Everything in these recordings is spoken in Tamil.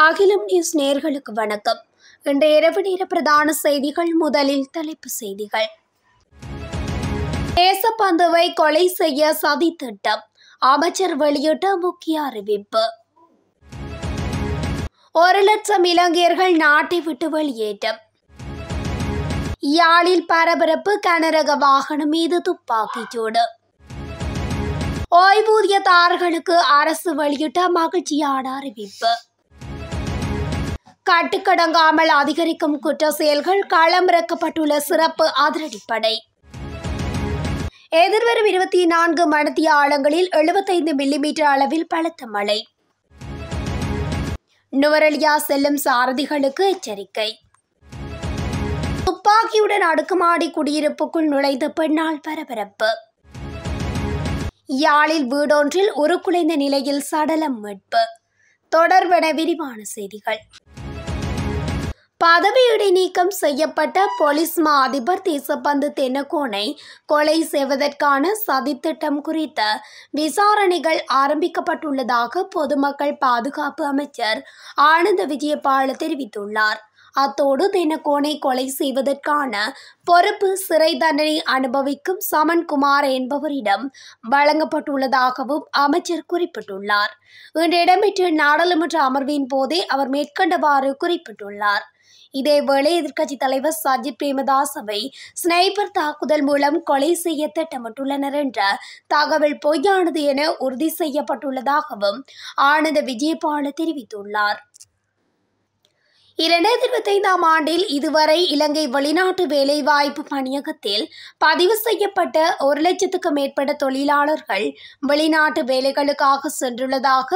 அகிலம் நியூஸ் நேயர்களுக்கு வணக்கம். இன்றைய இரவு நேர பிரதான செய்திகள். முதலில் தலைப்புச் செய்திகள். தேசப்பந்துவை கொலை செய்ய சதி திட்டம், அமைச்சர் வெளியிட்ட முக்கிய அறிவிப்பு. 1,00,000 இலங்கையர்கள் நாட்டை விட்டு வெளியேற்றம். யாழில் பரபரப்பு, கனரக வாகனம் மீது துப்பாக்கிச்சூடு. ஓய்வூதியதாரர்களுக்கு அரசு வெளியிட்ட மகிழ்ச்சியான அறிவிப்பு. கட்டுக்கடங்காமல் அதிகரிக்கும் குற்ற செயல்கள், களமிறக்கப்பட்டுள்ள சிறப்பு அதிரடிப்படை. எதிர்வரும் 24 மணித்தியாலங்களில் 75 மில்லிமீட்டர் அளவில் பலத்த மழை. நுவரெலியா செல்லும் சாரதிகளுக்கு எச்சரிக்கை. துப்பாக்கியுடன் அடுக்குமாடி குடியிருப்புக்குள் நுழைந்த பெண்ணால் பரபரப்பு. யாழில் வீடொன்றில் உருக்குலைந்த நிலையில் சடலம் மீட்பு. தொடர்பென விரிவான செய்திகள். பதவி இடைநீக்கம் செய்யப்பட்ட பொலிஸ் மா அதிபர் தேசப்பந்து தென்னக்கோனை கொலை செய்வதற்கான சதித்திட்டம் குறித்த விசாரணைகள் ஆரம்பிக்கப்பட்டுள்ளதாக பொதுமக்கள் பாதுகாப்பு அமைச்சர் ஆனந்த விஜயபால தெரிவித்துள்ளார். அத்தோடு தென்னக்கோனை கொலை செய்வதற்கான பொறுப்பு சிறை தண்டனை அனுபவிக்கும் சமன்குமார் என்பவரிடம் வழங்கப்பட்டுள்ளதாகவும் அமைச்சர் குறிப்பிட்டுள்ளார். இன்று இடம்பெற்ற நாடாளுமன்ற அமர்வின் போதே அவர் மேற்கண்டவாறு குறிப்பிட்டுள்ளார். இதேவேளை எதிர்க்கட்சித் தலைவர் சஜித் பிரேமதாசவை ஸ்னைப்பர் தாக்குதல் மூலம் கொலை செய்ய திட்டமிட்டுள்ளனர் என்ற தகவல் பொய்யானது என உறுதி செய்யப்பட்டுள்ளதாகவும் ஆனந்த விஜயபால தெரிவித்துள்ளார். 2025 ஆண்டில் இதுவரை இலங்கை வெளிநாட்டு வேலைவாய்ப்பு பணியகத்தில் பதிவு செய்யப்பட்ட 1,00,000க்கும் மேற்பட்ட தொழிலாளர்கள் வெளிநாட்டு வேலைகளுக்காக சென்றுள்ளதாக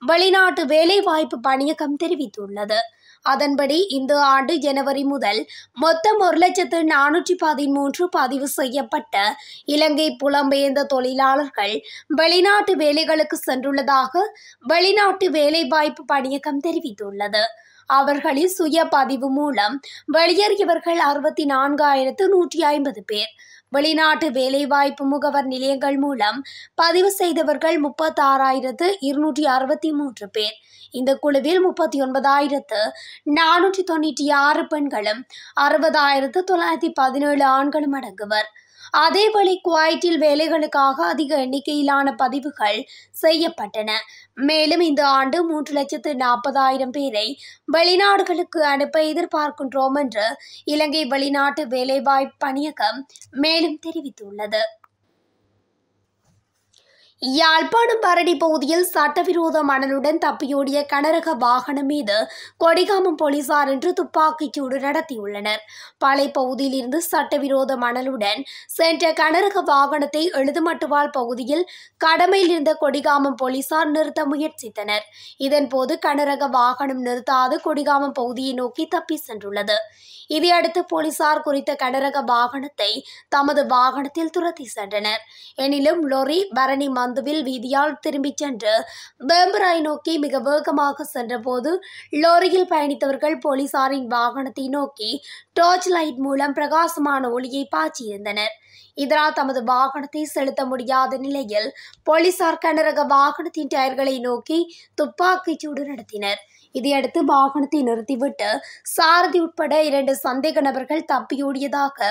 வெளிநாட்டு வேலைவாய்ப்பு பணியகம் தெரிவித்துள்ளது. அதன்படி இந்த ஆண்டு ஜனவரி முதல் மொத்தம் 1,413 பதிவு செய்யப்பட்ட இலங்கை புலம்பெயர்ந்த தொழிலாளர்கள் வெளிநாட்டு வேலைகளுக்கு சென்றுள்ளதாக வெளிநாட்டு வேலைவாய்ப்பு பணியகம் தெரிவித்துள்ளது. அவர்களில் சுய பதிவு மூலம் வெளியேறியவர்கள் 64,150 பேர். வெளிநாட்டு வேலைவாய்ப்பு முகவர் நிலையங்கள் மூலம் பதிவு செய்தவர்கள் 36,263 பேர். இந்த குழுவில் 39,496 பெண்களும் 60,917 ஆண்களும் அடங்குவர். அதேவேளை குவைட்டில் வேலைகளுக்காக அதிக எண்ணிக்கையிலான பதிவுகள் செய்யப்பட்டன. மேலும் இந்த ஆண்டு 3,40,000 பேரை வெளிநாடுகளுக்கு அனுப்ப எதிர்பார்க்கின்றோம் என்று இலங்கை வெளிநாட்டு வேலைவாய்ப்பு பணியகம் மேலும் தெரிவித்துள்ளது. யாழ்ப்பாணம் பரடி பகுதியில் சட்டவிரோத மணலுடன் தப்பியோடிய கனரக வாகனம் மீது கொடிகாமம் போலீசார் இன்று துப்பாக்கிச்சூடு நடத்தியுள்ளனர். பளை பகுதியில் இருந்து சட்டவிரோத மணலுடன் சென்ற கனரக வாகனத்தை எழுதுமட்டுவால் பகுதியில் கடமையில் இருந்த கொடிகாமம் போலீசார் நிறுத்த முயற்சித்தனர். இதன்போது கனரக வாகனம் நிறுத்தாது கொடிகாமம் பகுதியை நோக்கி தப்பி சென்றுள்ளது. இதையடுத்து போலீசார் குறித்த கனரக வாகனத்தை தமது வாகனத்தில் துரத்தி சென்றனர். எனினும் லொரி பரணி மந்துவில் வீதியால் திரும்பிச் சென்று வேம்பராய் நோக்கி மிக வேகமாக சென்றபோது லோரியில் பயணித்தவர்கள் போலீசாரின் வாகனத்தை நோக்கி டார்ச் லைட் மூலம் பிரகாசமான ஒளியை பாய்ச்சியிருந்தனர். இதனால் தமது வாகனத்தை செலுத்த முடியாத நிலையில் போலீசார் கனரக வாகனத்தின் டயர்களை நோக்கி துப்பாக்கிச்சூடு நடத்தினர். இதையடுத்து வாகனத்தை நிறுத்திவிட்டு சாரதி உட்பட 2 சந்தேக நபர்கள் தப்பியோடியதாக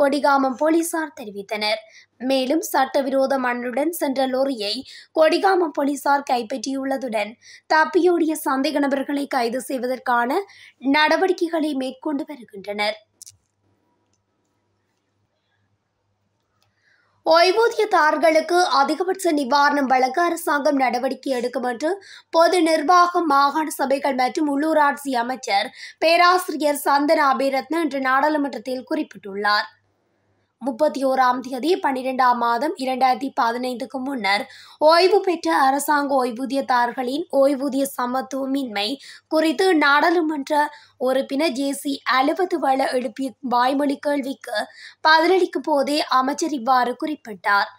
கொடிகாமம் போலீசார் தெரிவித்தனர். மேலும் சட்டவிரோத மண்ணுடன் சென்ற லோரியை கொடிகாமம் போலீசார் கைப்பற்றியுள்ளதுடன் தப்பியோடிய சந்தேக நபர்களை கைது செய்வதற்கான நடவடிக்கைகளை மேற்கொண்டு வருகின்றனர். ஓய்வூதியதாரர்களுக்கு அதிகபட்ச நிவாரணம் வழங்க அரசாங்கம் நடவடிக்கை எடுக்கும் என்று பொது நிர்வாகம், மாகாண சபைகள் மற்றும் உள்ளூராட்சி அமைச்சர் பேராசிரியர் சந்தன அபேரத்ன இன்று நாடாளுமன்றத்தில் குறிப்பிட்டுள்ளார். 31ஆம் தேதி 12ஆம் மாதம் 2015க்கு முன்னர் ஓய்வு பெற்ற அரசாங்க ஓய்வூதியதாரர்களின் ஓய்வூதிய சமத்துவமின்மை குறித்து நாடாளுமன்ற உறுப்பினர் ஜேசி அலுவதுவள எழுப்பிய வாய்மொழி கேள்விக்கு பதிலளிக்கும் போதே அமைச்சர் இவ்வாறு குறிப்பிட்டார்.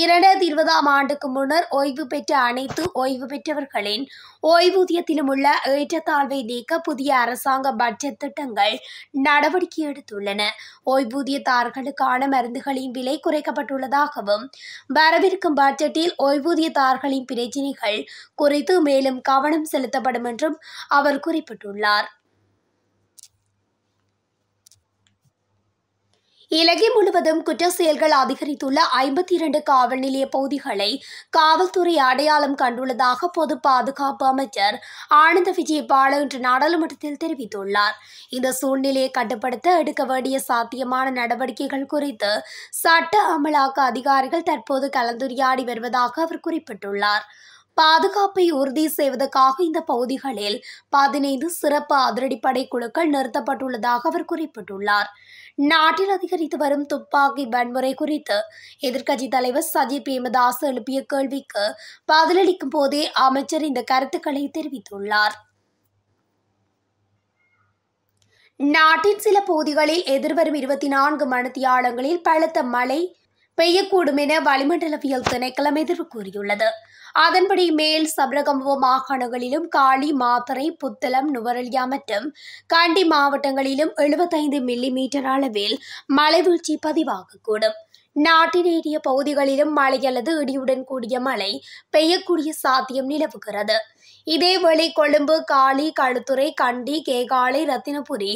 2020ஆம் ஆண்டுக்கு முன்னர் ஓய்வு பெற்ற அனைத்து ஓய்வு பெற்றவர்களின் ஓய்வூதியத்திலும் உள்ள ஏற்றத்தாழ்வை நீக்க புதிய அரசாங்க பட்ஜெட் திட்டங்கள் நடவடிக்கை எடுத்துள்ளன. ஓய்வூதியதாரர்களுக்கான மருந்துகளின் விலை குறைக்கப்பட்டுள்ளதாகவும் வரவிருக்கும் பட்ஜெட்டில் ஓய்வூதியதாரர்களின் பிரச்சினைகள் குறித்து மேலும் கவனம் செலுத்தப்படும் என்றும் அவர் குறிப்பிட்டுள்ளார். இலங்கை முழுவதும் குற்ற செயல்கள் அதிகரித்துள்ள 52 காவல் நிலைய பகுதிகளை காவல்துறை அடையாளம் கண்டுள்ளதாக பொது பாதுகாப்பு அமைச்சர் ஆனந்த விஜயபால இன்று நாடாளுமன்றத்தில் தெரிவித்துள்ளார். இந்த சூழ்நிலையை கட்டுப்படுத்த எடுக்க வேண்டிய சாத்தியமான நடவடிக்கைகள் குறித்து சட்ட அமலாக்க அதிகாரிகள் தற்போது கலந்துரையாடி வருவதாக அவர் குறிப்பிட்டுள்ளார். பாதுகாப்பை உறுதி செய்வதற்காக இந்த பகுதிகளில் 15 சிறப்பு அதிரடிப்படை குழுக்கள் நிறுத்தப்பட்டுள்ளதாக அவர் குறிப்பிட்டுள்ளார். நாட்டில் அதிகரித்து வரும் துப்பாக்கி வன்முறை குறித்து எதிர்க்கட்சித் தலைவர் சஜித் பிரேமதாஸ் எழுப்பிய கேள்விக்கு பதிலளிக்கும் போதே அமைச்சர் இந்த கருத்துக்களை தெரிவித்துள்ளார். நாட்டின் சில பகுதிகளில் எதிர்வரும் 24 மணித்தியாலங்களில் பலத்த மழை பெய்யக்கூடும் என வளிமண்டலவியல் திணைக்களம் எதிர்வு கூறியுள்ளது. அதன்படி மேல் சபரகமுவ மாகாணங்களிலும் காலி, மாத்தறை, புத்தளம், நுவரெலியா மற்றும் கண்டி மாவட்டங்களிலும் 75 மில்லிமீட்டர் அளவில் மழை வீழ்ச்சி பதிவாகக்கூடும். நாட்டின் ஏனைய பகுதிகளிலும் மழை அல்லது இடியுடன் கூடிய மழை பெய்யக்கூடிய சாத்தியம் நிலவுகிறது. இதேவேளை கொழும்பு, காலி, களுத்துறை, கண்டி, கேகாலை, ரத்தினபுரி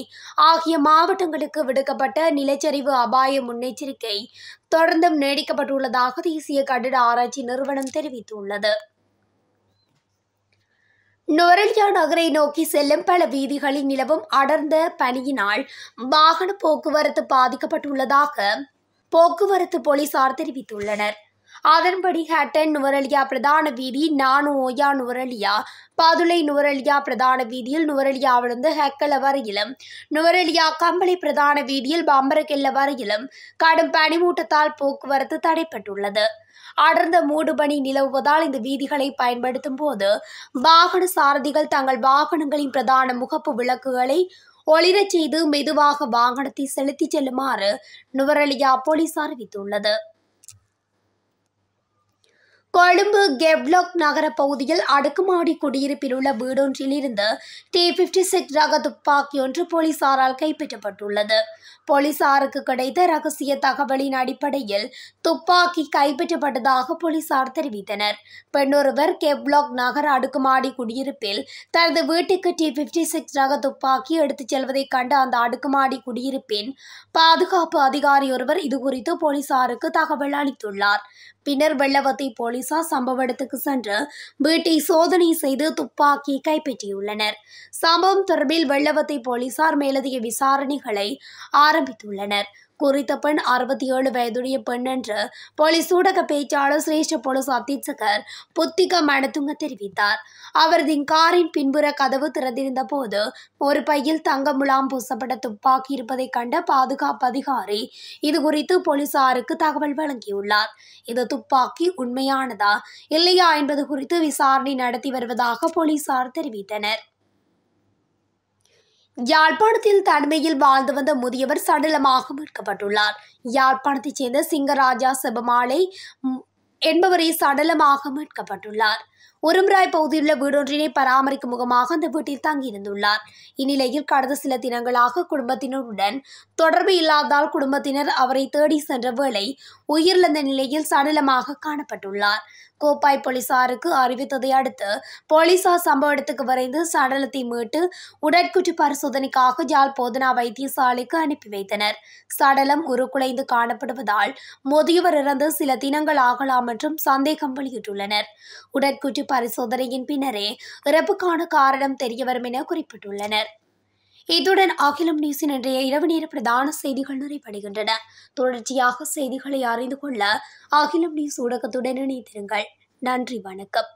ஆகிய மாவட்டங்களுக்கு விடுக்கப்பட்ட நிலச்சரிவு அபாய முன்னெச்சரிக்கை தொடர்ந்தும் நீடிக்கப்பட்டுள்ளதாக தேசிய கட்டிட ஆராய்ச்சி நிறுவனம் தெரிவித்துள்ளது. நுவரெலியா நகரை நோக்கி செல்லும் பல வீதிகளில் நிலவும் அடர்ந்த பனியினால் வாகன போக்குவரத்து பாதிக்கப்பட்டுள்ளதாக போக்குவரத்து போலீசார் தெரிவித்துள்ளனர். அதன்படி ஹட்டன் நுவரெலியா பிரதான வீதி, நானு ஓயா நுவரெலியா, பாதுளை நுவரெலியா பிரதான வீதியில் நுவரெலியாவிலிருந்து ஹெக்கல வரையிலும், நுவரெலியா கம்பளை பிரதான வீதியில் பம்பரக்கெல்ல வரையிலும் கடும் பனிமூட்டத்தால் போக்குவரத்து தடைப்பட்டுள்ளது. அடர்ந்த மூடுபனி நிலவுவதால் இந்த வீதிகளை பயன்படுத்தும் போது வாகன சாரதிகள் தங்கள் வாகனங்களின் பிரதான முகப்பு விளக்குகளை ஒளிரச் செய்து மெதுவாக வாகனத்தை செலுத்திச் செல்லுமாறு நுவரெலியா போலீஸ் அறிவித்துள்ளது. கொழும்பு கெப்லோக் நகர பகுதியில் அடுக்குமாடி குடியிருப்பில் உள்ள வீடொன்றில் இருந்து T56 ரக துப்பாக்கி ஒன்று போலீசாரால் கைப்பற்றப்பட்டுள்ளது. போலீசாருக்கு கிடைத்த ரகசிய தகவலின் அடிப்படையில் துப்பாக்கி கைப்பற்றப்பட்டதாக போலீசார் தெரிவித்தனர். பெண்ணொருவர் கெப்லோக் நகர அடுக்குமாடி குடியிருப்பில் தனது வீட்டுக்கு T56 ரக துப்பாக்கி எடுத்துச் செல்வதை கண்ட அந்த அடுக்குமாடி குடியிருப்பின் பாதுகாப்பு அதிகாரி ஒருவர் இதுகுறித்து போலீசாருக்கு தகவல் அளித்துள்ளார். பின்னர் வெள்ளவத்தை போலீசார் சம்பவ இடத்துக்கு சென்று வீட்டை சோதனை செய்து துப்பாக்கியை கைப்பற்றியுள்ளனர். சம்பவம் தொடர்பில் வெள்ளவத்தை போலீசார் மேலதிக விசாரணைகளை ஆரம்பித்துள்ளனர். குறித்த பெண் 67 வயதுடைய பெண் என்று போலீஸ் ஊடக பேச்சாளர் சிரேஷ்ட போலீஸ் அத்தீட்சகர் புத்திக மணத்துங்க தெரிவித்தார். அவரது காரின் பின்புற கதவு திறந்திருந்த போது ஒரு பையில் தங்க முலாம் பூசப்பட்ட துப்பாக்கி இருப்பதை கண்ட பாதுகாப்பு அதிகாரி இதுகுறித்து போலீசாருக்கு தகவல் வழங்கியுள்ளார். இந்த துப்பாக்கி உண்மையானதா இல்லையா என்பது குறித்து விசாரணை நடத்தி வருவதாக போலீசார் தெரிவித்தனர். யாழ்ப்பாணத்தில் தனிமையில் வாழ்ந்து வந்த முதியவர் சடலமாக மீட்கப்பட்டுள்ளார். யாழ்ப்பாணத்தைச் சேர்ந்த சிங்கராஜா செபமாலை என்பவரை சடலமாக மீட்கப்பட்டுள்ளார். உரும்பராய் பகுதியில் உள்ள வீடொன்றினை பராமரிக்கும் முகமாக அந்த வீட்டில் தங்கியிருந்துள்ளார். இந்நிலையில் கடந்த சில தினங்களாக குடும்பத்தினருடன் தொடர்பு இல்லாததால் குடும்பத்தினர் அவரை தேடி சென்ற வேளை உயிரிழந்த நிலையில் சடலமாக காணப்பட்டுள்ளார். கோப்பாய் போலீசாருக்கு அறிவித்ததை அடுத்து போலீசார் சம்பவ இடத்துக்கு விரைந்து சடலத்தை மீட்டு உடற்கூற்று பரிசோதனைக்காக யாழ் போதனா வைத்தியசாலைக்கு அனுப்பி வைத்தனர். சடலம் உருக்குலைந்து காணப்படுவதால் முதியவர் இறந்து சில தினங்கள் ஆகலாம் என்றும் சந்தேகம் வெளியிட்டுள்ளனர். உடற்கூற்று பரிசோதனையின் பின்னரே இறப்புக்கான காரணம் தெரியவரும் என குறிப்பிட்டுள்ளனர். இத்துடன் அகிலம் நியூஸின் இன்றைய இரவு நேர பிரதான செய்திகள் நிறைவடைகின்றன. தொடர்ச்சியாக செய்திகளை அறிந்து கொள்ள அகிலம் நியூஸ் ஊடகத்துடன் இணைந்திருங்கள். நன்றி, வணக்கம்.